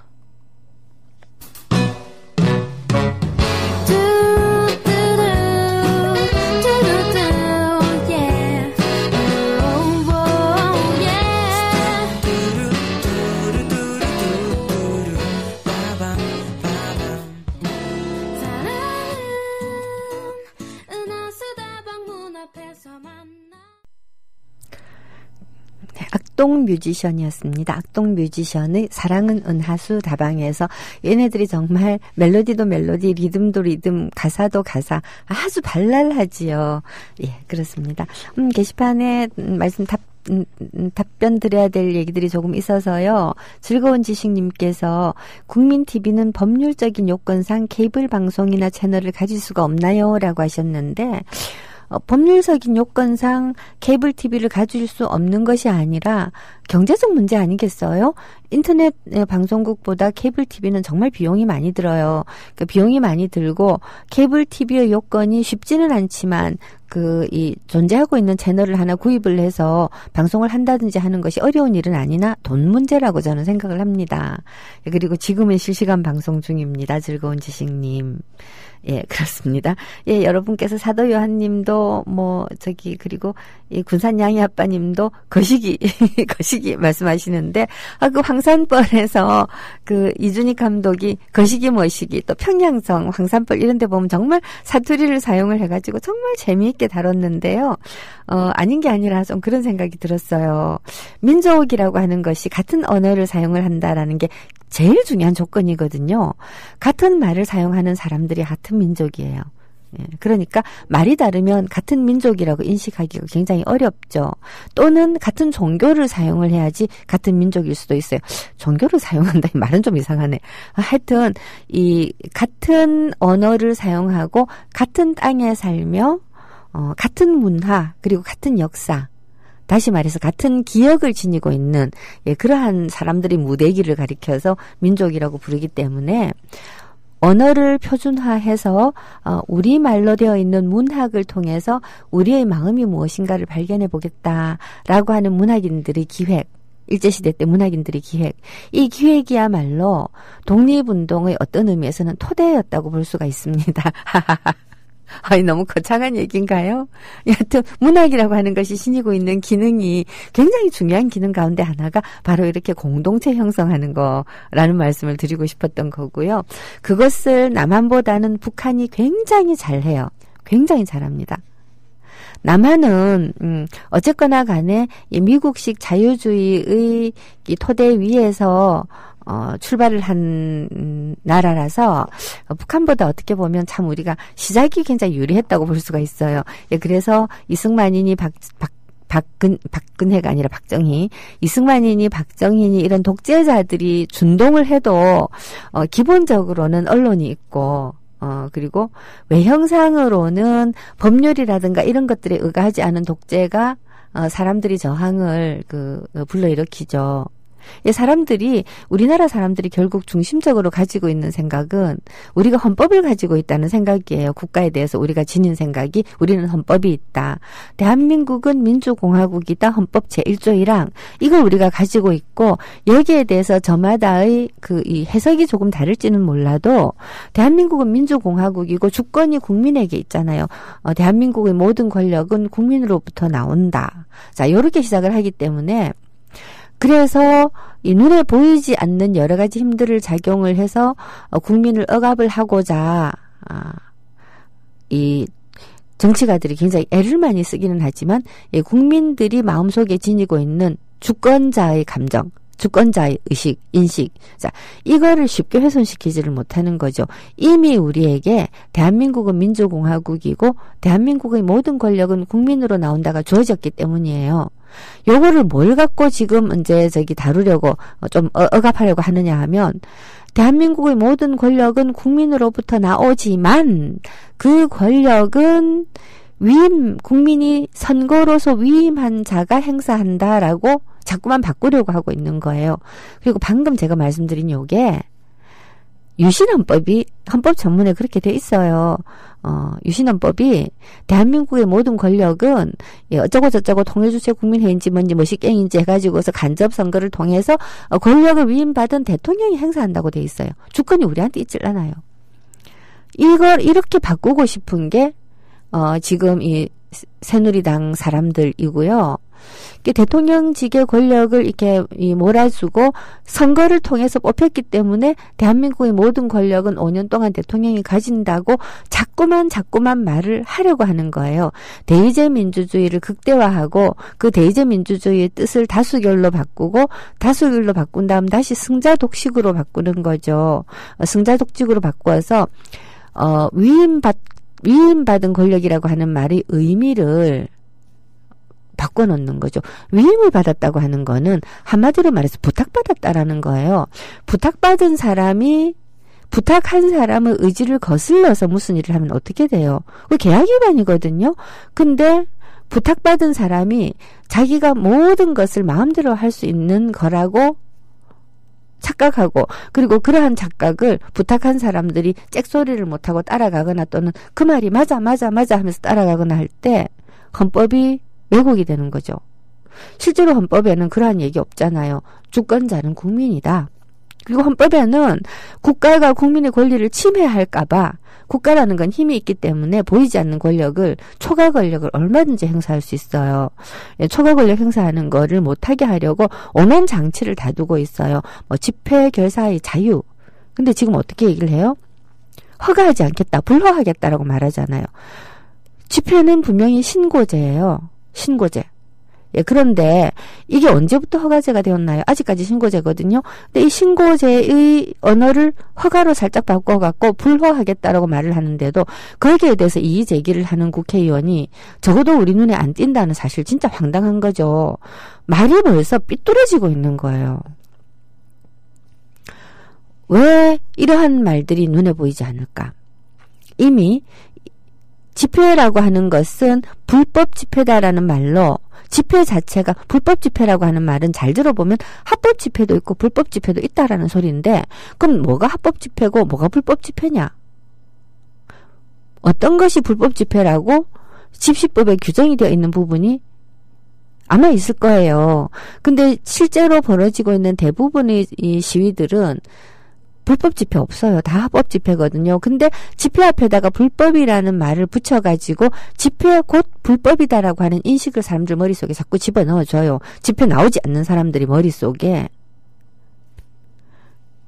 악동 뮤지션이었습니다. 악동 뮤지션의 사랑은 은하수 다방에서 얘네들이 정말 멜로디도 멜로디, 리듬도 리듬, 가사도 가사 아주 발랄하지요. 예, 그렇습니다. 게시판에 말씀 답변 드려야 될 얘기들이 조금 있어서요. 즐거운 지식님께서 국민TV는 법률적인 요건상 케이블 방송이나 채널을 가질 수가 없나요? 라고 하셨는데 법률적인 요건상 케이블 TV를 가질 수 없는 것이 아니라 경제적 문제 아니겠어요? 인터넷 방송국보다 케이블 TV는 정말 비용이 많이 들어요. 그 비용이 많이 들고 케이블 TV의 요건이 쉽지는 않지만 이 존재하고 있는 채널을 하나 구입을 해서 방송을 한다든지 하는 것이 어려운 일은 아니나 돈 문제라고 저는 생각을 합니다. 그리고 지금은 실시간 방송 중입니다. 즐거운 지식님. 예, 그렇습니다. 예, 여러분께서 사도 요한님도 그리고 이 군산 양이 아빠님도 거시기 말씀하시는데 그 황산벌에서 이준익 감독이 거시기 머시기 또 평양성 황산벌 이런 데 보면 정말 사투리를 사용을 해가지고 정말 재미있게 다뤘는데요. 아닌 게 아니라 좀 그런 생각이 들었어요. 민족이라고 하는 것이 같은 언어를 사용을 한다라는 게 제일 중요한 조건이거든요. 같은 말을 사용하는 사람들이 같은 민족이에요. 예, 그러니까 말이 다르면 같은 민족이라고 인식하기가 굉장히 어렵죠. 또는 같은 종교를 사용을 해야지 같은 민족일 수도 있어요. 종교를 사용한다 이 말은 좀 이상하네. 하여튼 같은 언어를 사용하고 같은 땅에 살며 같은 문화 그리고 같은 역사 다시 말해서 같은 기억을 지니고 있는 그러한 사람들이 무대기를 가리켜서 민족이라고 부르기 때문에 언어를 표준화해서 우리말로 되어 있는 문학을 통해서 우리의 마음이 무엇인가를 발견해 보겠다라고 하는 문학인들의 기획, 일제시대 때 문학인들의 기획, 이 기획이야말로 독립운동의 어떤 의미에서는 토대였다고 볼 수가 있습니다. 너무 거창한 얘기인가요? 여하튼 문학이라고 하는 것이 지니고 있는 기능이 굉장히 중요한 기능 가운데 하나가 바로 이렇게 공동체 형성하는 거라는 말씀을 드리고 싶었던 거고요. 그것을 남한보다는 북한이 굉장히 잘해요. 굉장히 잘합니다. 남한은 어쨌거나 간에 이 미국식 자유주의의 이 토대 위에서 출발을 한 나라라서 북한보다 어떻게 보면 참 우리가 시작이 굉장히 유리했다고 볼 수가 있어요. 예, 그래서 이승만이니 박근혜가 아니라 박정희, 이승만이니 박정희니 이런 독재자들이 준동을 해도 기본적으로는 언론이 있고 그리고 외형상으로는 법률이라든가 이런 것들에 의거하지 않은 독재가 사람들이 저항을 불러일으키죠. 사람들이 우리나라 사람들이 결국 중심적으로 가지고 있는 생각은 우리가 헌법을 가지고 있다는 생각이에요. 국가에 대해서 우리가 지닌 생각이 우리는 헌법이 있다. 대한민국은 민주공화국이다. 헌법 제1조 1항 이걸 우리가 가지고 있고 여기에 대해서 저마다의 이 해석이 조금 다를지는 몰라도 대한민국은 민주공화국이고 주권이 국민에게 있잖아요. 대한민국의 모든 권력은 국민으로부터 나온다. 자, 이렇게 시작을 하기 때문에 그래서 이 눈에 보이지 않는 여러 가지 힘들을 작용을 해서 국민을 억압을 하고자 이 정치가들이 굉장히 애를 많이 쓰기는 하지만 국민들이 마음속에 지니고 있는 주권자의 감정, 주권자의 의식, 인식. 자, 이거를 쉽게 훼손시키지를 못하는 거죠. 이미 우리에게 대한민국은 민주공화국이고 대한민국의 모든 권력은 국민으로 나온다가 주어졌기 때문이에요. 요거를 뭘 갖고 지금 이제 다루려고 좀 억압하려고 하느냐 하면 대한민국의 모든 권력은 국민으로부터 나오지만 그 권력은 국민이 선거로서 위임한 자가 행사한다라고 자꾸만 바꾸려고 하고 있는 거예요. 그리고 방금 제가 말씀드린 요게 유신헌법이 헌법 전문에 그렇게 돼 있어요. 유신헌법이 대한민국의 모든 권력은 어쩌고저쩌고 통일주체 국민회의인지 뭔지 뭐시갱인지 해가지고서 간접선거를 통해서 권력을 위임받은 대통령이 행사한다고 돼 있어요. 주권이 우리한테 있질 않아요. 이걸 이렇게 바꾸고 싶은 게 지금 이 새누리당 사람들이고요. 대통령직의 권력을 이렇게 몰아주고 선거를 통해서 뽑혔기 때문에 대한민국의 모든 권력은 5년 동안 대통령이 가진다고 자꾸만 말을 하려고 하는 거예요. 대의제 민주주의를 극대화하고 그 대의제 민주주의의 뜻을 다수결로 바꾸고 다수결로 바꾼 다음 다시 승자독식으로 바꾸는 거죠. 승자독식으로 바꾸어서 위임받은 권력이라고 하는 말의 의미를 바꿔놓는 거죠. 위임을 받았다고 하는 거는 한마디로 말해서 부탁받았다라는 거예요. 부탁한 사람의 의지를 거슬러서 무슨 일을 하면 어떻게 돼요? 그 계약 위반이거든요. 근데 부탁받은 사람이 자기가 모든 것을 마음대로 할 수 있는 거라고 착각하고 그리고 그러한 착각을 부탁한 사람들이 잭소리를 못하고 따라가거나 또는 그 말이 맞아 하면서 따라가거나 할 때 헌법이 왜곡이 되는 거죠. 실제로 헌법에는 그러한 얘기 없잖아요. 주권자는 국민이다. 그리고 헌법에는 국가가 국민의 권리를 침해할까봐 국가라는 건 힘이 있기 때문에 보이지 않는 권력을 초과 권력을 얼마든지 행사할 수 있어요. 초과 권력 행사하는 거를 못하게 하려고 온갖 장치를 다두고 있어요. 집회 결사의 자유. 근데 지금 어떻게 얘기를 해요? 허가하지 않겠다. 불허하겠다라고 말하잖아요. 집회는 분명히 신고제예요. 신고제. 그런데 이게 언제부터 허가제가 되었나요? 아직까지 신고제거든요. 근데 이 신고제의 언어를 허가로 살짝 바꿔갖고 불허하겠다라고 말을 하는데도 거기에 대해서 이의 제기를 하는 국회의원이 적어도 우리 눈에 안 띈다는 사실 진짜 황당한 거죠. 말이 벌써 삐뚤어지고 있는 거예요. 왜 이러한 말들이 눈에 보이지 않을까? 이미 집회라고 하는 것은 불법 집회다라는 말로 집회 자체가 불법 집회라고 하는 말은 잘 들어보면 합법 집회도 있고 불법 집회도 있다라는 소리인데 그럼 뭐가 합법 집회고 뭐가 불법 집회냐? 어떤 것이 불법 집회라고 집시법에 규정이 되어 있는 부분이 아마 있을 거예요. 근데 실제로 벌어지고 있는 대부분의 이 시위들은 불법 집회 없어요. 다 합법 집회거든요. 근데 집회 앞에다가 불법이라는 말을 붙여가지고 집회 곧 불법이다라고 하는 인식을 사람들 머릿속에 자꾸 집어넣어줘요. 집회 나오지 않는 사람들이 머릿속에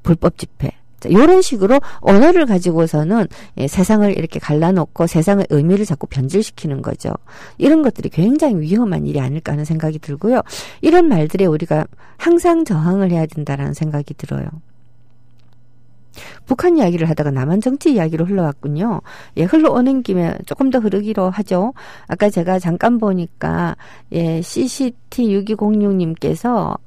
불법 집회. 이런 식으로 언어를 가지고서는 세상을 이렇게 갈라놓고 세상의 의미를 자꾸 변질시키는 거죠. 이런 것들이 굉장히 위험한 일이 아닐까 하는 생각이 들고요. 이런 말들에 우리가 항상 저항을 해야 된다라는 생각이 들어요. 북한 이야기를 하다가 남한 정치 이야기로 흘러왔군요. 흘러오는 김에 조금 더 흐르기로 하죠. 아까 제가 잠깐 보니까 CCT6206님께서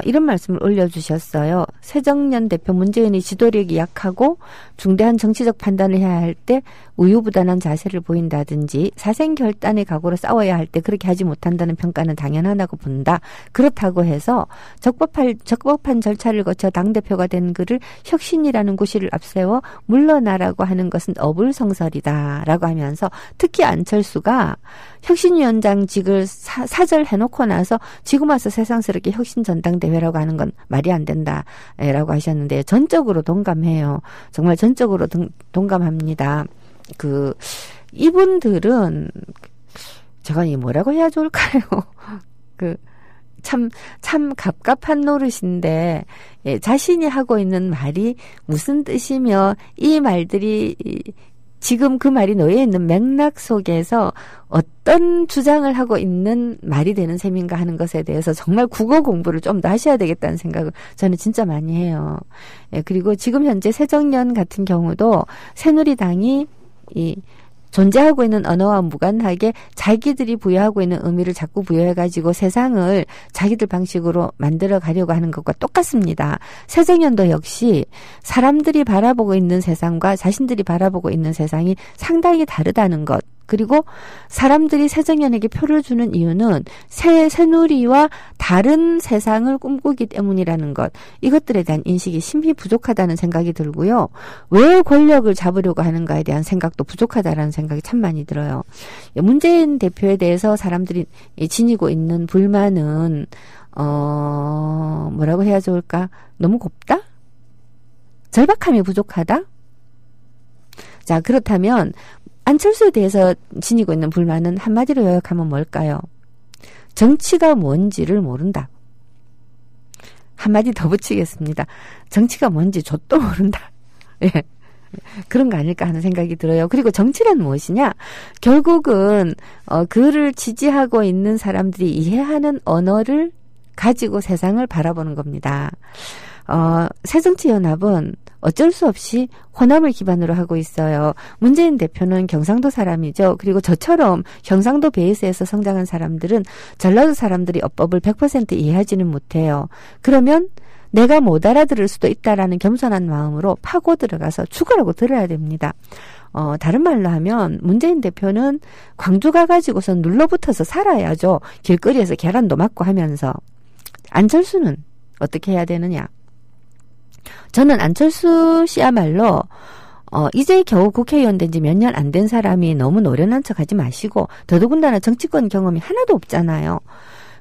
이런 말씀을 올려주셨어요. 새정년 대표 문재인의 지도력이 약하고 중대한 정치적 판단을 해야 할 때 우유부단한 자세를 보인다든지 사생결단의 각오로 싸워야 할 때 그렇게 하지 못한다는 평가는 당연하다고 본다. 그렇다고 해서 적법한 절차를 거쳐 당대표가 된 그를 혁신이라는 구실을 앞세워 물러나라고 하는 것은 어불성설이다. 라고 하면서 특히 안철수가 혁신위원장직을 사절해놓고 나서 지금 와서 세상스럽게 혁신전당대회라고 하는 건 말이 안 된다. 라고 하셨는데 전적으로 동감해요. 정말 전적으로 동감합니다. 이분들은 제가 뭐라고 해야 좋을까요? 참 갑갑한 노릇인데 자신이 하고 있는 말이 무슨 뜻이며 이 말들이 지금 그 말이 놓여 있는 맥락 속에서 어떤 주장을 하고 있는 말이 되는 셈인가 하는 것에 대해서 정말 국어 공부를 좀 더 하셔야 되겠다는 생각을 저는 진짜 많이 해요. 예, 그리고 지금 현재 새정년 같은 경우도 새누리당이 존재하고 있는 언어와 무관하게 자기들이 부여하고 있는 의미를 자꾸 부여해가지고 세상을 자기들 방식으로 만들어 가려고 하는 것과 똑같습니다. 새정년도 역시 사람들이 바라보고 있는 세상과 자신들이 바라보고 있는 세상이 상당히 다르다는 것. 그리고 사람들이 새정년에게 표를 주는 이유는 새누리와 다른 세상을 꿈꾸기 때문이라는 것. 이것들에 대한 인식이 심히 부족하다는 생각이 들고요. 왜 권력을 잡으려고 하는가에 대한 생각도 부족하다라는 생각이 참 많이 들어요. 문재인 대표에 대해서 사람들이 지니고 있는 불만은 뭐라고 해야 좋을까? 너무 곱다? 절박함이 부족하다? 자, 그렇다면 안철수에 대해서 지니고 있는 불만은 한마디로 요약하면 뭘까요? 정치가 뭔지를 모른다. 한마디 더 붙이겠습니다. 정치가 뭔지 좆도 모른다. 예. 그런 거 아닐까 하는 생각이 들어요. 그리고 정치란 무엇이냐? 결국은 그를 지지하고 있는 사람들이 이해하는 언어를 가지고 세상을 바라보는 겁니다. 새정치연합은 어쩔 수 없이 호남을 기반으로 하고 있어요. 문재인 대표는 경상도 사람이죠. 그리고 저처럼 경상도 베이스에서 성장한 사람들은 전라도 사람들이 어법을 100% 이해하지는 못해요. 그러면 내가 못 알아들을 수도 있다라는 겸손한 마음으로 파고 들어가서 죽으라고 들어야 됩니다. 다른 말로 하면 문재인 대표는 광주 가가지고서 눌러붙어서 살아야죠. 길거리에서 계란도 맞고 하면서. 안철수는 어떻게 해야 되느냐? 저는 안철수 씨야말로 이제 겨우 국회의원 된 지 몇 년 안 된 사람이 너무 노련한 척 하지 마시고 더더군다나 정치권 경험이 하나도 없잖아요.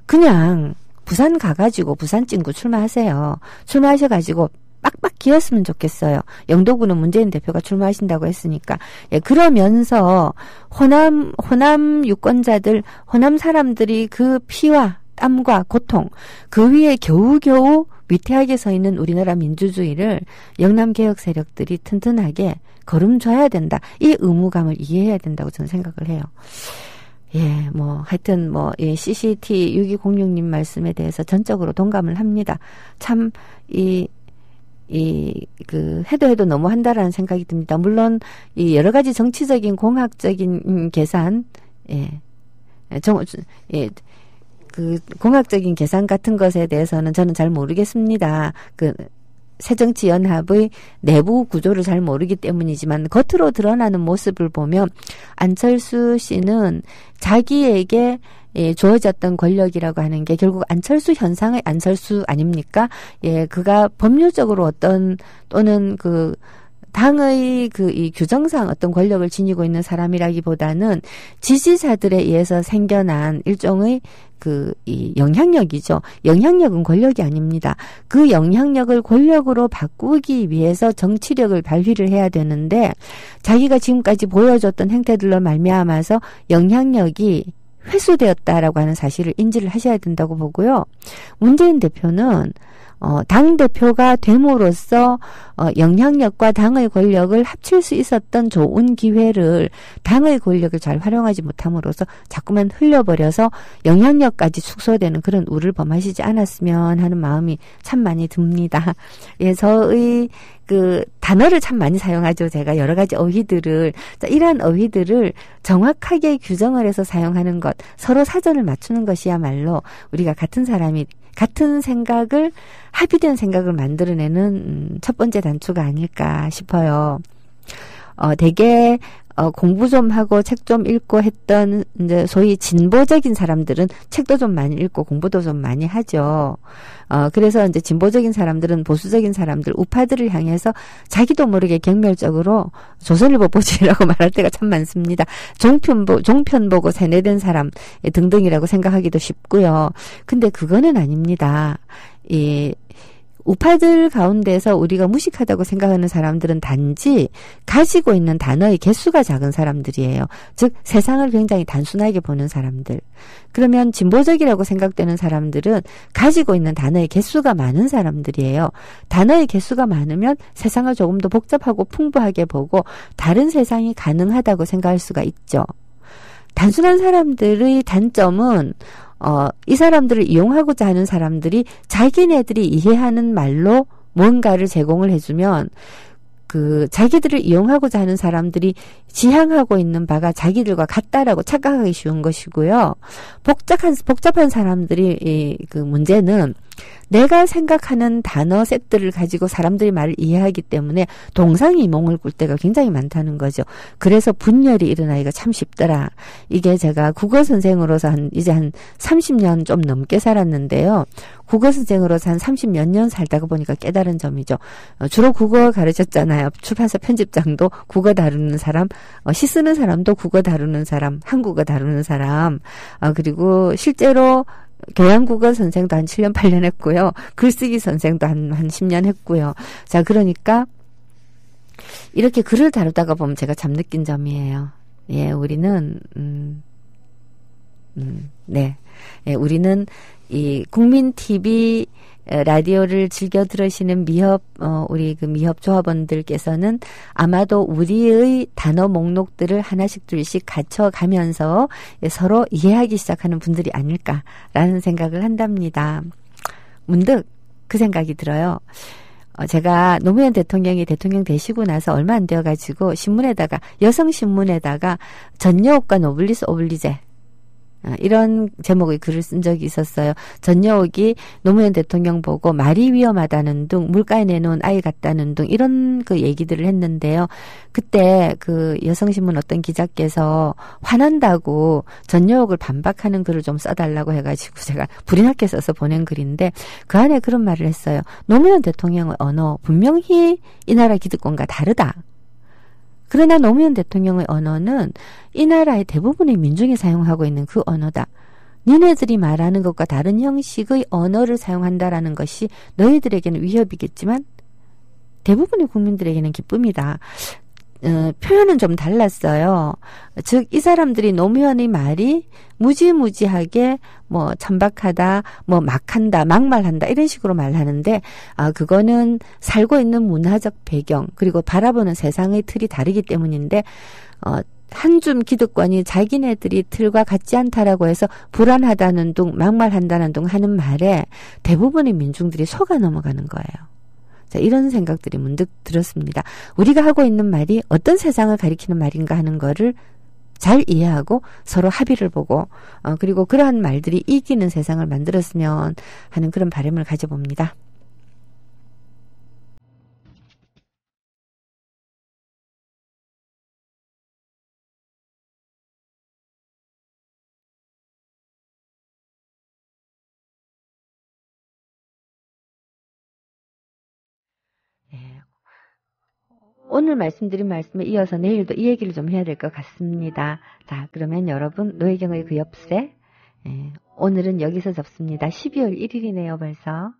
그냥 부산 가가지고 부산 찐구 출마하세요. 출마하셔가지고 빡빡 기었으면 좋겠어요. 영도구는 문재인 대표가 출마하신다고 했으니까. 예, 그러면서 호남 유권자들, 호남 사람들이 그 피와 땀과 고통, 그 위에 겨우겨우 위태하게 서 있는 우리나라 민주주의를 영남 개혁 세력들이 튼튼하게 걸음줘야 된다. 이 의무감을 이해해야 된다고 저는 생각을 해요. 예, 하여튼, CCT 6206님 말씀에 대해서 전적으로 동감을 합니다. 참, 해도 너무 한다라는 생각이 듭니다. 물론, 여러 가지 정치적인, 공학적인 계산, 공학적인 계산 같은 것에 대해서는 저는 잘 모르겠습니다. 새정치연합의 내부 구조를 잘 모르기 때문이지만 겉으로 드러나는 모습을 보면 안철수 씨는 자기에게 주어졌던 권력이라고 하는 게 결국 안철수 현상의 안철수 아닙니까? 예, 그가 법률적으로 또는 당의 이 규정상 어떤 권력을 지니고 있는 사람이라기보다는 지지자들에 의해서 생겨난 일종의 이 영향력이죠. 영향력은 권력이 아닙니다. 그 영향력을 권력으로 바꾸기 위해서 정치력을 발휘를 해야 되는데 자기가 지금까지 보여줬던 행태들로 말미암아서 영향력이 회수되었다라고 하는 사실을 인지를 하셔야 된다고 보고요. 문재인 대표는 당대표가 됨으로써 영향력과 당의 권력을 합칠 수 있었던 좋은 기회를 당의 권력을 잘 활용하지 못함으로써 자꾸만 흘려버려서 영향력까지 축소되는 그런 우를 범하시지 않았으면 하는 마음이 참 많이 듭니다. 예, 저의 단어를 참 많이 사용하죠. 제가 여러 가지 어휘들을. 이러한 어휘들을 정확하게 규정을 해서 사용하는 것, 서로 사전을 맞추는 것이야말로 우리가 같은 사람이 같은 생각을, 합의된 생각을 만들어내는 첫 번째 단추가 아닐까 싶어요. 되게 공부 좀 하고 책 좀 읽고 했던 이제 소위 진보적인 사람들은 책도 좀 많이 읽고 공부도 좀 많이 하죠. 그래서 이제 진보적인 사람들은 보수적인 사람들, 우파들을 향해서 자기도 모르게 경멸적으로 조선일보 보지라고 말할 때가 참 많습니다. 종편 보고 세뇌된 사람 등등이라고 생각하기도 쉽고요. 근데 그거는 아닙니다. 우파들 가운데서 우리가 무식하다고 생각하는 사람들은 단지 가지고 있는 단어의 개수가 작은 사람들이에요. 즉 세상을 굉장히 단순하게 보는 사람들. 그러면 진보적이라고 생각되는 사람들은 가지고 있는 단어의 개수가 많은 사람들이에요. 단어의 개수가 많으면 세상을 조금 더 복잡하고 풍부하게 보고 다른 세상이 가능하다고 생각할 수가 있죠. 단순한 사람들의 단점은 이 사람들을 이용하고자 하는 사람들이 자기네들이 이해하는 말로 뭔가를 제공을 해주면 자기들을 이용하고자 하는 사람들이 지향하고 있는 바가 자기들과 같다라고 착각하기 쉬운 것이고요. 복잡한 사람들이 그 문제는 내가 생각하는 단어 셋들을 가지고 사람들이 말을 이해하기 때문에 동상이몽을 꿀 때가 굉장히 많다는 거죠. 그래서 분열이 일어나기가 참 쉽더라. 이게 제가 국어 선생으로서 이제 한 30년 좀 넘게 살았는데요. 국어 선생으로서 한 30몇 년 살다가 보니까 깨달은 점이죠. 주로 국어 가르쳤잖아요. 출판사 편집장도 국어 다루는 사람, 시 쓰는 사람도 국어 다루는 사람, 한국어 다루는 사람, 그리고 실제로 교양국어 선생도 한 7년, 8년 했고요. 글쓰기 선생도 한 10년 했고요. 자, 그러니까 이렇게 글을 다루다가 보면 제가 참 느낀 점이에요. 예, 우리는 네. 예, 우리는 이 국민 TV 라디오를 즐겨 들으시는 우리 그 미협 조합원들께서는 아마도 우리의 단어 목록들을 하나씩 둘씩 갖춰가면서 서로 이해하기 시작하는 분들이 아닐까라는 생각을 한답니다. 문득 그 생각이 들어요. 제가 노무현 대통령이 대통령 되시고 나서 얼마 안 되어가지고 여성신문에다가 전여옥과 노블리스 오블리제 이런 제목의 글을 쓴 적이 있었어요. 전여옥이 노무현 대통령 보고 말이 위험하다는 둥, 물가에 내놓은 아이 같다는 둥, 이런 그 얘기들을 했는데요. 그때 그 여성신문 어떤 기자께서 화난다고 전여옥을 반박하는 글을 좀 써달라고 해가지고 제가 불이 나게 써서 보낸 글인데 그 안에 그런 말을 했어요. 노무현 대통령의 언어, 분명히 이 나라 기득권과 다르다. 그러나 노무현 대통령의 언어는 이 나라의 대부분의 민중이 사용하고 있는 그 언어다. 니네들이 말하는 것과 다른 형식의 언어를 사용한다라는 것이 너희들에게는 위협이겠지만 대부분의 국민들에게는 기쁨이다. 표현은 좀 달랐어요. 즉, 이 사람들이 노무현의 말이 무지무지하게 천박하다, 막한다, 막말한다 이런 식으로 말하는데 그거는 살고 있는 문화적 배경 그리고 바라보는 세상의 틀이 다르기 때문인데 한 줌 기득권이 자기네들이 틀과 같지 않다라고 해서 불안하다는 둥, 막말한다는 둥 하는 말에 대부분의 민중들이 속아 넘어가는 거예요. 자, 이런 생각들이 문득 들었습니다. 우리가 하고 있는 말이 어떤 세상을 가리키는 말인가 하는 거를 잘 이해하고 서로 합의를 보고 그리고 그러한 말들이 이기는 세상을 만들었으면 하는 그런 바람을 가져봅니다. 네. 오늘 말씀드린 말씀에 이어서 내일도 이 얘기를 좀 해야 될 것 같습니다. 자, 그러면 여러분 노혜경의 그 엽세 오늘은 여기서 접습니다. 12월 1일이네요 벌써.